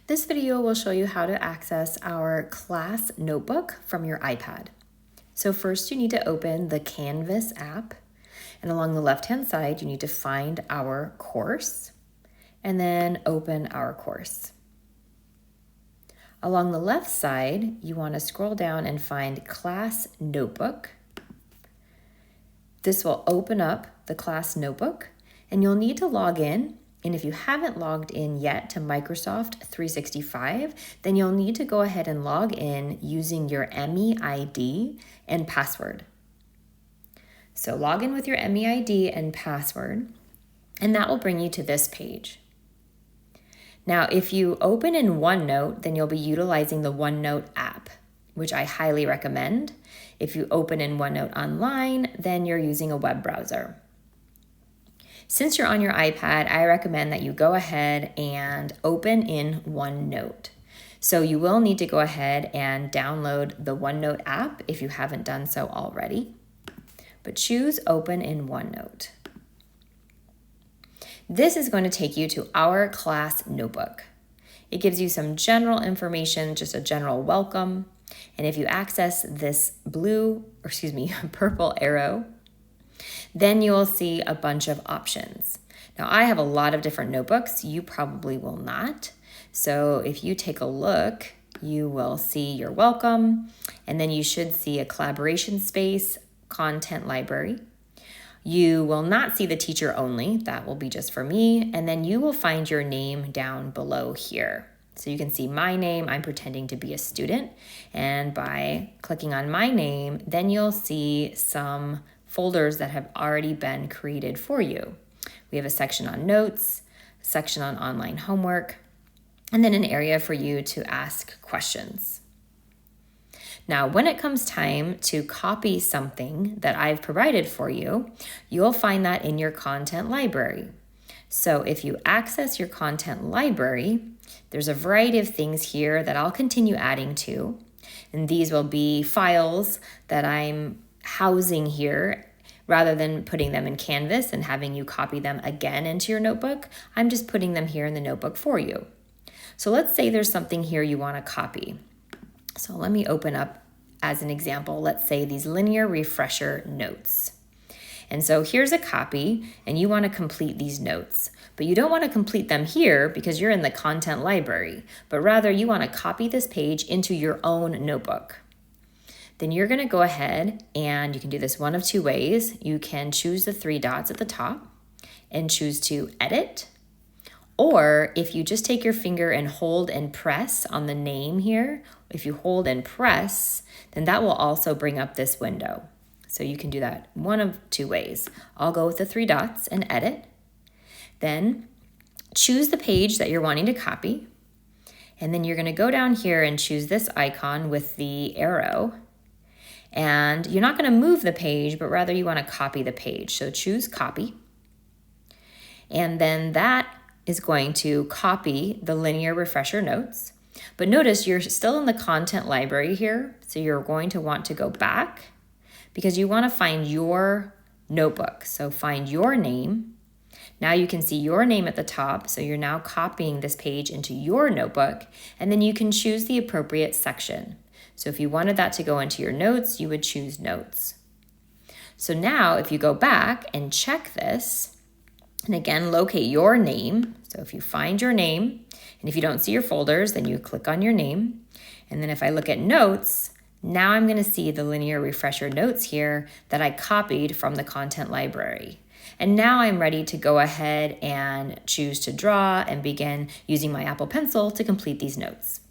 This video will show you how to access our class notebook from your iPad. So first you need to open the Canvas app, and along the left-hand side you need to find our course and then open our course. Along the left side you want to scroll down and find Class Notebook. This will open up the class notebook and you'll need to log in. And if you haven't logged in yet to Microsoft 365, then you'll need to go ahead and log in using your MEID and password. So log in with your MEID and password, and that will bring you to this page. Now, if you open in OneNote, then you'll be utilizing the OneNote app, which I highly recommend. If you open in OneNote online, then you're using a web browser. Since you're on your iPad, I recommend that you go ahead and open in OneNote. So you will need to go ahead and download the OneNote app if you haven't done so already. But choose Open in OneNote. This is going to take you to our class notebook. It gives you some general information, just a general welcome. And if you access this purple arrow, then you will see a bunch of options. Now, I have a lot of different notebooks. You probably will not. So if you take a look, you will see your welcome, and then you should see a collaboration space, content library. You will not see the teacher only. That will be just for me. And then you will find your name down below here. So you can see my name. I'm pretending to be a student. And by clicking on my name, then you'll see some folders that have already been created for you. We have a section on notes, a section on online homework, and then an area for you to ask questions. Now, when it comes time to copy something that I've provided for you, you'll find that in your content library. So if you access your content library, there's a variety of things here that I'll continue adding to, and these will be files that I'm housing here. Rather than putting them in Canvas and having you copy them again into your notebook, I'm just putting them here in the notebook for you. So let's say there's something here you want to copy. So let me open up as an example, let's say these linear refresher notes. And so here's a copy and you want to complete these notes, but you don't want to complete them here because you're in the content library, but rather you want to copy this page into your own notebook. Then you're going to go ahead and you can do this one of two ways. You can choose the three dots at the top and choose to edit. Or if you just take your finger and hold and press on the name here, if you hold and press, then that will also bring up this window. So you can do that one of two ways. I'll go with the three dots and edit. Then choose the page that you're wanting to copy. And then you're going to go down here and choose this icon with the arrow. And you're not going to move the page, but rather you want to copy the page. So choose copy. And then that is going to copy the linear refresher notes. But notice you're still in the content library here. So you're going to want to go back because you want to find your notebook. So find your name. Now you can see your name at the top. So you're now copying this page into your notebook. And then you can choose the appropriate section. So if you wanted that to go into your notes, you would choose notes. So now if you go back and check this, and again, locate your name. So if you find your name, and if you don't see your folders, then you click on your name. And then if I look at notes, now I'm going to see the linear refresher notes here that I copied from the content library. And now I'm ready to go ahead and choose to draw and begin using my Apple Pencil to complete these notes.